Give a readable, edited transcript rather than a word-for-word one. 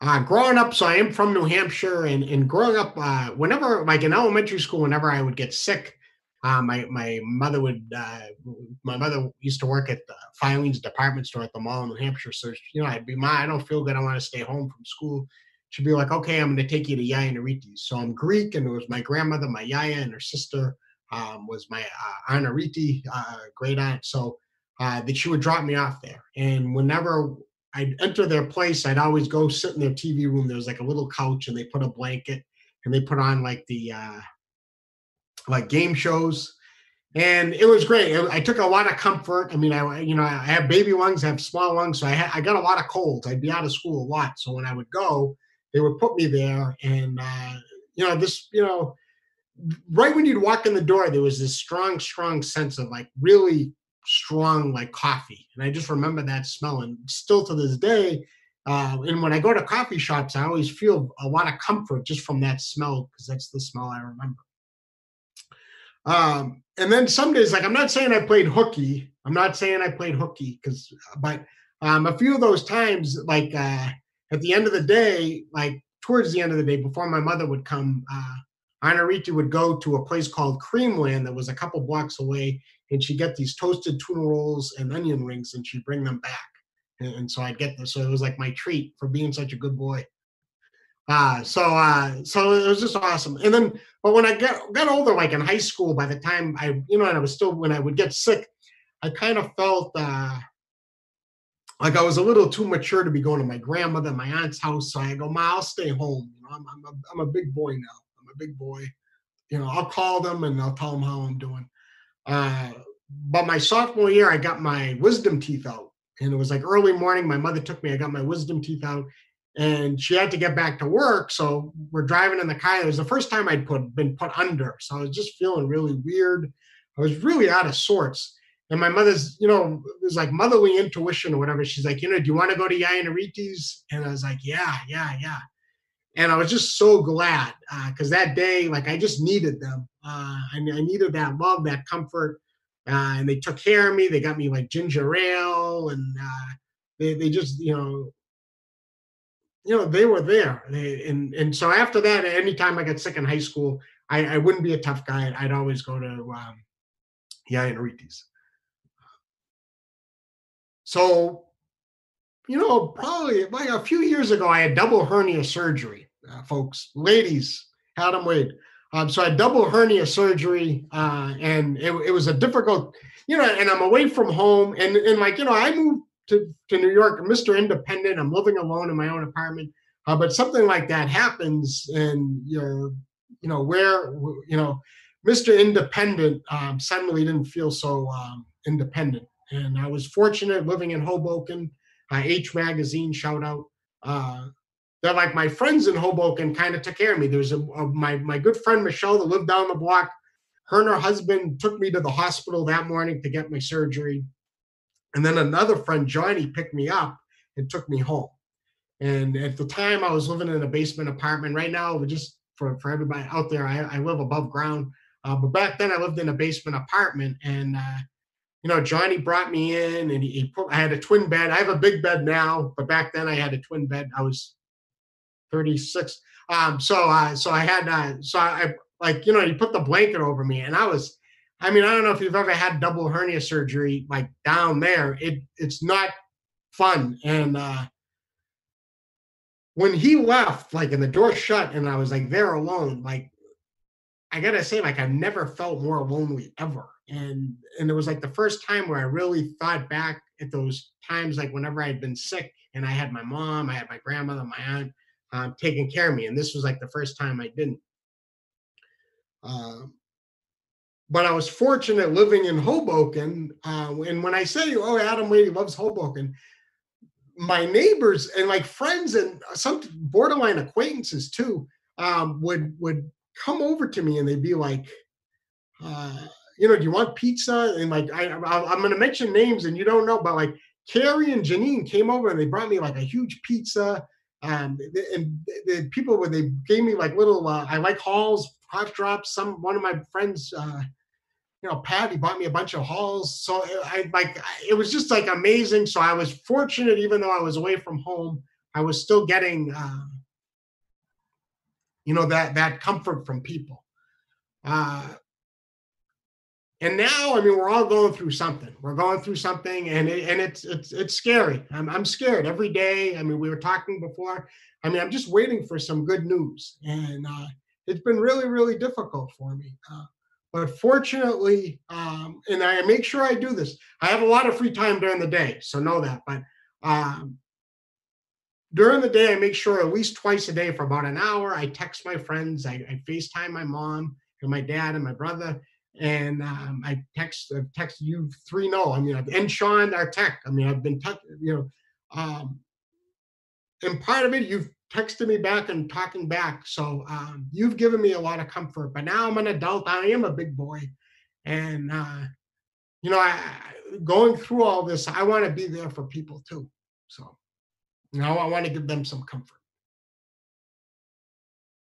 Growing up, so I am from New Hampshire, and growing up, whenever, like in elementary school, whenever I would get sick, my mother used to work at the Filings department store at the mall in New Hampshire. So I'd be, "Ma, I don't feel good. I want to stay home from school." She'd be like, "Okay, I'm going to take you to Yaya and Ariti's." So I'm Greek, and it was my grandmother, my Yaya, and her sister was my Aunt Ariti, great aunt. So that she would drop me off there, and whenever I'd enter their place, I'd always go sit in their TV room. There was like a little couch, and they put a blanket, and they put on like the like game shows, and it was great. I took a lot of comfort. I mean, I have baby lungs, I have small lungs, so I got a lot of colds. I'd be out of school a lot, so when I would go, they would put me there, and this right when you'd walk in the door, there was this strong sense of like really strong like coffee, and I just remember that smell, and still to this day. And when I go to coffee shops, I always feel a lot of comfort just from that smell because that's the smell I remember. And then some days, like I'm not saying I played hooky. I'm not saying I played hooky but a few of those times, like at the end of the day, like towards the end of the day, before my mother would come, Anarita would go to a place called Creamland that was a couple blocks away, and she'd get these toasted tuna rolls and onion rings, and she'd bring them back. And so I'd get this. So it was like my treat for being such a good boy. So it was just awesome. And then, but when I got older, like in high school, by the time and I was still, when I would get sick, I kind of felt like I was a little too mature to be going to my grandmother, my aunt's house. So I go, "Ma, I'll stay home. I'm a big boy now. I'm a big boy. I'll call them and I'll tell them how I'm doing." Uh, but my sophomore year, I got my wisdom teeth out, and it was like early morning. My mother took me. I got my wisdom teeth out, and she had to get back to work. So we're driving in the car. It was the first time been put under, so I was just feeling really weird. I was really out of sorts. And my mother's, it was like motherly intuition or whatever. She's like, "Do you want to go to Yaya and Ariti's?" And I was like, "Yeah, yeah, yeah." And I was just so glad because that day, like I just needed them. I needed that love, that comfort, and they took care of me. They got me like ginger ale, and they just they were there. And so after that, anytime I got sick in high school, I wouldn't be a tough guy. I'd always go to Yaya and Riti's. So probably like a few years ago, I had double hernia surgery, folks, ladies, Adam Wade. So I had double hernia surgery, and it was a difficult, and I'm away from home, and like, I moved to New York, Mr. Independent. I'm living alone in my own apartment, but something like that happens, and where, Mr. Independent suddenly didn't feel so independent, and I was fortunate living in Hoboken. H Magazine shout out. Uh, they're like my friends in Hoboken kind of took care of me. There's my good friend Michelle that lived down the block. Her and her husband took me to the hospital that morning to get my surgery. And then another friend, Johnny, picked me up and took me home. And at the time, I was living in a basement apartment. Right now, just for everybody out there, I live above ground. But back then, I lived in a basement apartment, and Johnny brought me in, and I had a twin bed. I have a big bed now, but back then I had a twin bed. I was 36. So I had, so I like, he put the blanket over me, and I mean, I don't know if you've ever had double hernia surgery, like down there, it's not fun. And, when he left, like, and the door shut, and I was like there alone, like, I gotta say, like, I've never felt more lonely ever. And it was like the first time where I really thought back at those times, like whenever I had been sick and I had my mom, I had my grandmother, my aunt taking care of me. And this was like the first time I didn't. Um, but I was fortunate living in Hoboken. And when I say, "Oh, Adam Wade loves Hoboken," my neighbors and like friends and some borderline acquaintances too would come over to me, and they'd be like, uh, "Do you want pizza?" And like, I'm going to mention names, and you don't know, but like Carrie and Janine came over and they brought me like a huge pizza. And the people where they gave me like little, I like Halls, Hot Drops. One of my friends, Patty bought me a bunch of Halls. So it was just like amazing. So I was fortunate, even though I was away from home. I was still getting, that comfort from people. Uh, and now, I mean, we're all going through something. We're going through something, and it's scary. I'm scared every day. I mean, we were talking before. I mean, I'm just waiting for some good news, and it's been really, really difficult for me. But fortunately, and I make sure I do this. I have a lot of free time during the day, so know that. But um, during the day, I make sure at least twice a day for about an hour, I text my friends, I FaceTime my mom and my dad and my brother, and I've texted you three. No, I mean, and Sean, our tech. I mean, I've been, um, and part of it, you've texted me back and talking back. So you've given me a lot of comfort. But now I'm an adult. I am a big boy, and going through all this, I want to be there for people too. So now I want to give them some comfort.